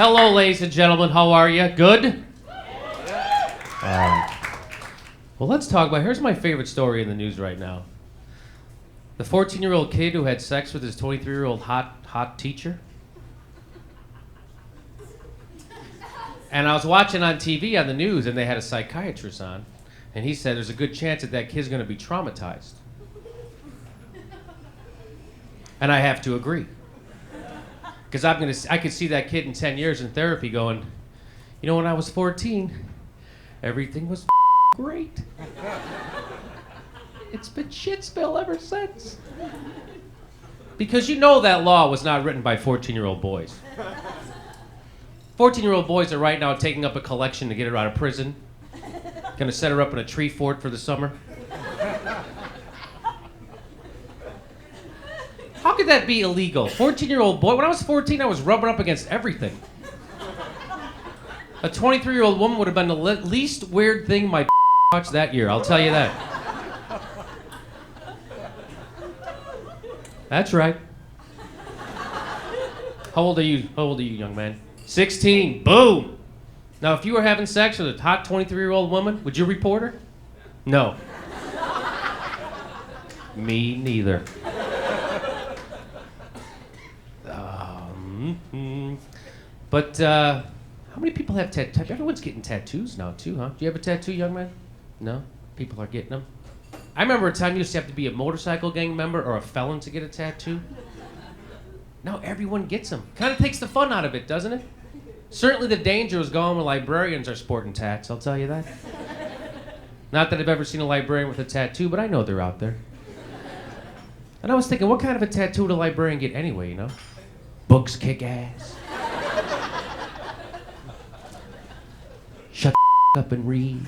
Hello, ladies and gentlemen. How are you? Good? Well, let's talk about, here's my favorite story in the news right now. The 14-year-old kid who had sex with his 23-year-old hot teacher. And I was watching on TV on the news, and they had a psychiatrist on, and he said there's a good chance that kid's going to be traumatized. And I have to agree. Because I could see that kid in 10 years in therapy going, you know, when I was 14, everything was great. It's been shitsville ever since. Because you know that law was not written by 14-year-old boys. 14-year-old boys are right now taking up a collection to get her out of prison. Gonna set her up in a tree fort for the summer. How could that be illegal? 14-year-old boy, when I was 14, I was rubbing up against everything. A 23-year-old woman would have been the least weird thing my watched that year, I'll tell you that. That's right. How old are you? How old are you, young man? 16. Boom. Now, if you were having sex with a hot 23-year-old woman, would you report her? No. Me neither. But how many people have tattoos? Everyone's getting tattoos now, too, huh? Do you have a tattoo, young man? No? People are getting them? I remember a time you used to have to be a motorcycle gang member or a felon to get a tattoo. Now everyone gets them. Kind of takes the fun out of it, doesn't it? Certainly the danger is gone when librarians are sporting tats, I'll tell you that. Not that I've ever seen a librarian with a tattoo, but I know they're out there. And I was thinking, what kind of a tattoo would a librarian get anyway, you know? Books kick ass. Shut the up and read.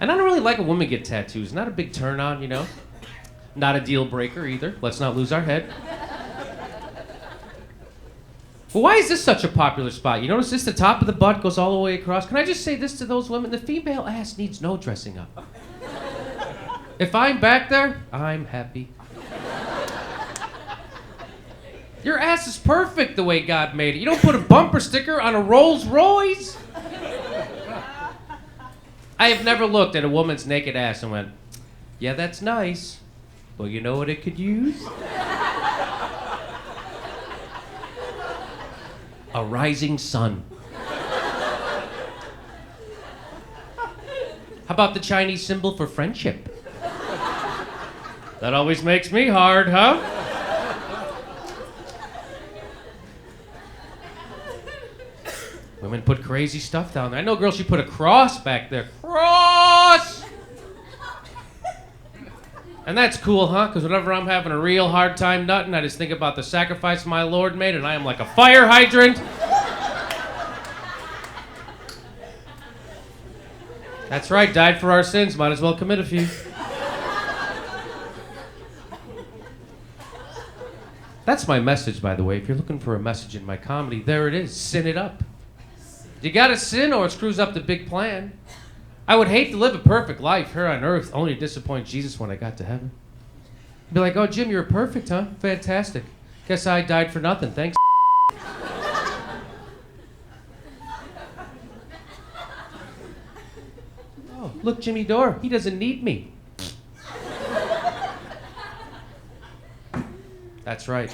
And I don't really like a woman get tattoos. Not a big turn on, you know? Not a deal breaker either. Let's not lose our head. Well, why is this such a popular spot? You notice this, the top of the butt goes all the way across. Can I just say this to those women? The female ass needs no dressing up. If I'm back there, I'm happy. Your ass is perfect the way God made it. You don't put a bumper sticker on a Rolls Royce. I have never looked at a woman's naked ass and went, yeah, that's nice, but you know what it could use? A rising sun. How about the Chinese symbol for friendship? That always makes me hard, huh? Women put crazy stuff down there. I know girls, she put a cross back there. Cross! And that's cool, huh? Because whenever I'm having a real hard time nutting, I just think about the sacrifice my Lord made, and I am like a fire hydrant. That's right, died for our sins. Might as well commit a few. That's my message, by the way. If you're looking for a message in my comedy, there it is. Sin it up. You gotta sin or it screws up the big plan. I would hate to live a perfect life here on earth, only to disappoint Jesus when I got to heaven. Be like, oh, Jim, you're perfect, huh? Fantastic. Guess I died for nothing. Thanks. Oh, look, Jimmy Dore. He doesn't need me. That's right.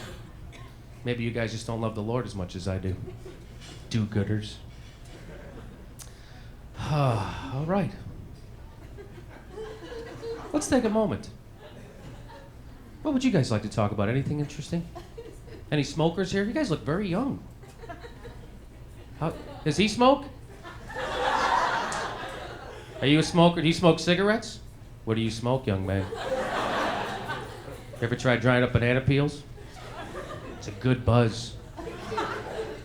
Maybe you guys just don't love the Lord as much as I do. Do-gooders. All right. Let's take a moment. What would you guys like to talk about? Anything interesting? Any smokers here? You guys look very young. Does he smoke? Are you a smoker? Do you smoke cigarettes? What do you smoke, young man? You ever tried drying up banana peels? It's a good buzz.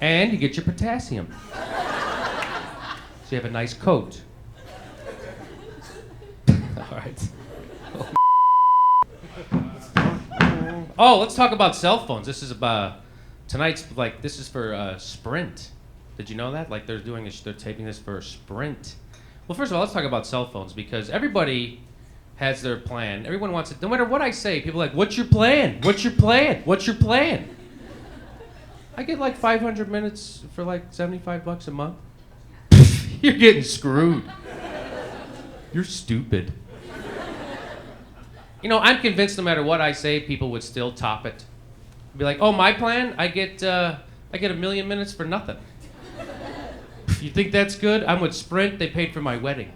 And you get your potassium. So you have a nice coat. All right. Oh, let's talk about cell phones. This is about tonight's this is for Sprint. Did you know that? Like they're taping this for Sprint. Well, first of all, let's talk about cell phones because everybody has their plan. Everyone wants it. No matter what I say, people are like, what's your plan? What's your plan? What's your plan? I get like 500 minutes for like $75 a month. You're getting screwed. You're stupid. You know, I'm convinced no matter what I say, people would still top it. Be like, oh, my plan? I get 1 million minutes for nothing. You think that's good? I'm with Sprint. They paid for my wedding.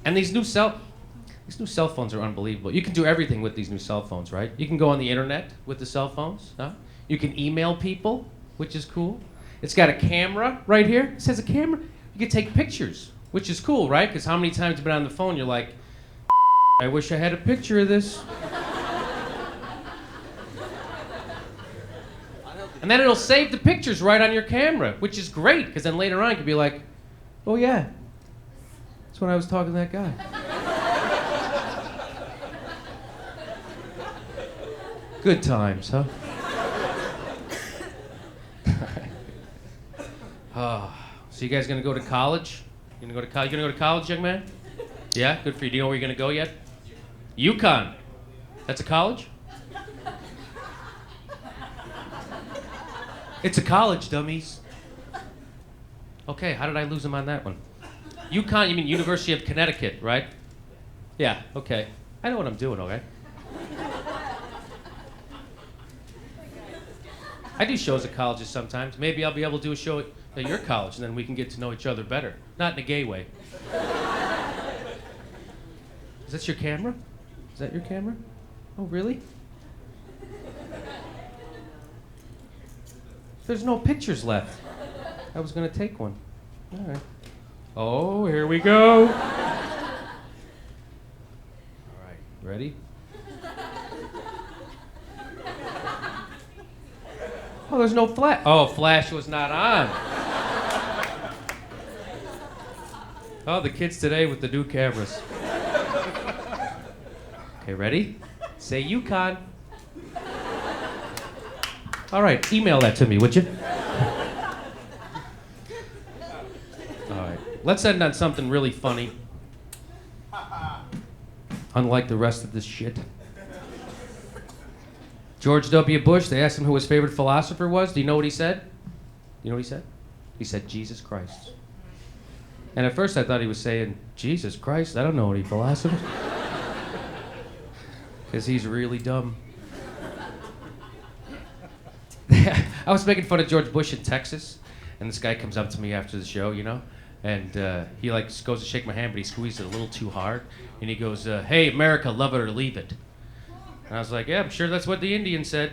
And these new cell phones are unbelievable. You can do everything with these new cell phones, right? You can go on the internet with the cell phones. Huh? You can email people, which is cool. It's got a camera right here. It says a camera. You can take pictures, which is cool, right? Because how many times you've been on the phone, you're like, I wish I had a picture of this. And then it'll save the pictures right on your camera, which is great, because then later on you can be like, oh yeah, that's when I was talking to that guy. Good times, huh? Oh, so you guys gonna go to college? You gonna go to college, young man? Yeah, good for you. Do you know where you're gonna go yet? UConn. That's a college? It's a college, dummies. Okay, how did I lose him on that one? UConn, you mean University of Connecticut, right? Yeah, okay. I know what I'm doing, okay? I do shows at colleges sometimes. Maybe I'll be able to do a show at your college, and then we can get to know each other better. Not in a gay way. Is that your camera? Is that your camera? Oh, really? There's no pictures left. I was gonna take one. All right. Oh, here we go. All right, ready? Oh, there's no flash. Oh, flash was not on. Oh, the kids today with the new cameras. Okay, ready? Say UConn. All right, email that to me, would you? All right, let's end on something really funny. Unlike the rest of this shit. George W. Bush, they asked him who his favorite philosopher was. Do you know what he said? You know what he said? He said, Jesus Christ. And at first I thought he was saying, Jesus Christ, I don't know any philosophers. Because he's really dumb. I was making fun of George Bush in Texas, and this guy comes up to me after the show, you know, and he like goes to shake my hand, but he squeezed it a little too hard, and he goes, hey, America, love it or leave it. And I was like, yeah, I'm sure that's what the Indian said.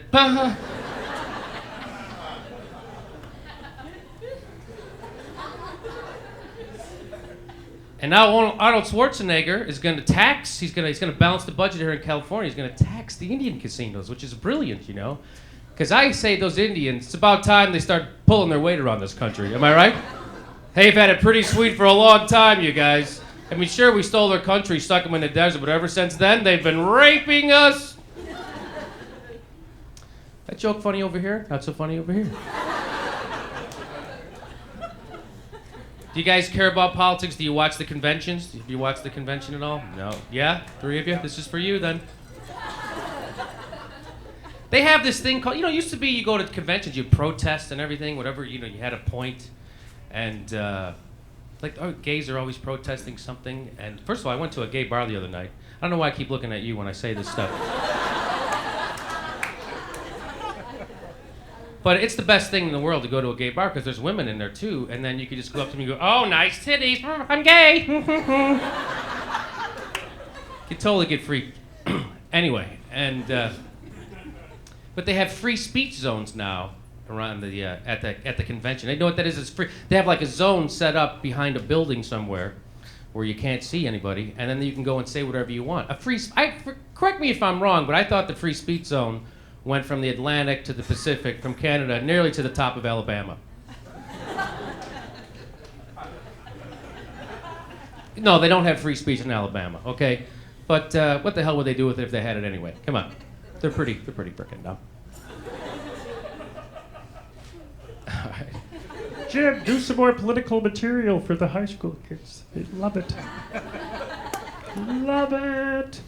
And now Arnold Schwarzenegger is going to tax, he's going to balance the budget here in California, he's going to tax the Indian casinos, which is brilliant, you know. Because I say those Indians, it's about time they start pulling their weight around this country. Am I right? They've had it pretty sweet for a long time, you guys. I mean, sure, we stole their country, stuck them in the desert, but ever since then, they've been raping us. That joke funny over here? Not so funny over here. Do you guys care about politics? Do you watch the conventions? Do you watch the convention at all? No. Yeah? 3 of you? This is for you, then. They have this thing called, you know, it used to be you go to conventions, you protest and everything, whatever, you know, you had a point. And, gays are always protesting something. And first of all, I went to a gay bar the other night. I don't know why I keep looking at you when I say this stuff. But it's the best thing in the world to go to a gay bar because there's women in there too. And then you can just go up to me and go, oh, nice titties, I'm gay. You totally get freaked. Anyway, and... but they have free speech zones now around the at the convention. They know what that is. It's free. They have like a zone set up behind a building somewhere where you can't see anybody, and then you can go and say whatever you want. Correct me if I'm wrong, but I thought the free speech zone went from the Atlantic to the Pacific, from Canada nearly to the top of Alabama. No, they don't have free speech in Alabama. Okay, but what the hell would they do with it if they had it anyway? Come on. They're pretty frickin' dumb. All right. Jim, do some more political material for the high school kids. They love it. Love it.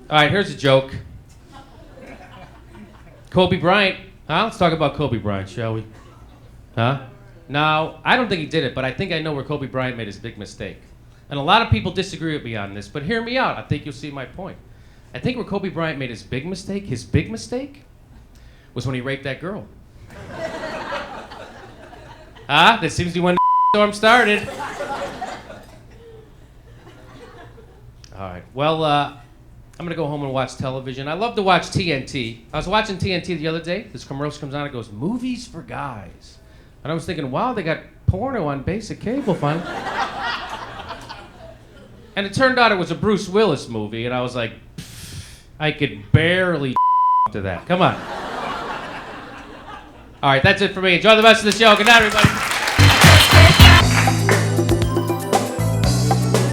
All right, here's a joke. Kobe Bryant. Huh? Let's talk about Kobe Bryant, shall we? Huh? Now, I don't think he did it, but I think I know where Kobe Bryant made his big mistake. And a lot of people disagree with me on this, but hear me out. I think you'll see my point. I think where Kobe Bryant made his big mistake was when he raped that girl. Huh? That seems to be when the storm started. All right. Well, I'm going to go home and watch television. I love to watch TNT. I was watching TNT the other day. This commercial comes on. It goes, movies for guys. And I was thinking, wow, they got porno on basic cable fun. And it turned out it was a Bruce Willis movie. And I was like, I could barely to that. Come on. All right, that's it for me. Enjoy the rest of the show. Good night, everybody.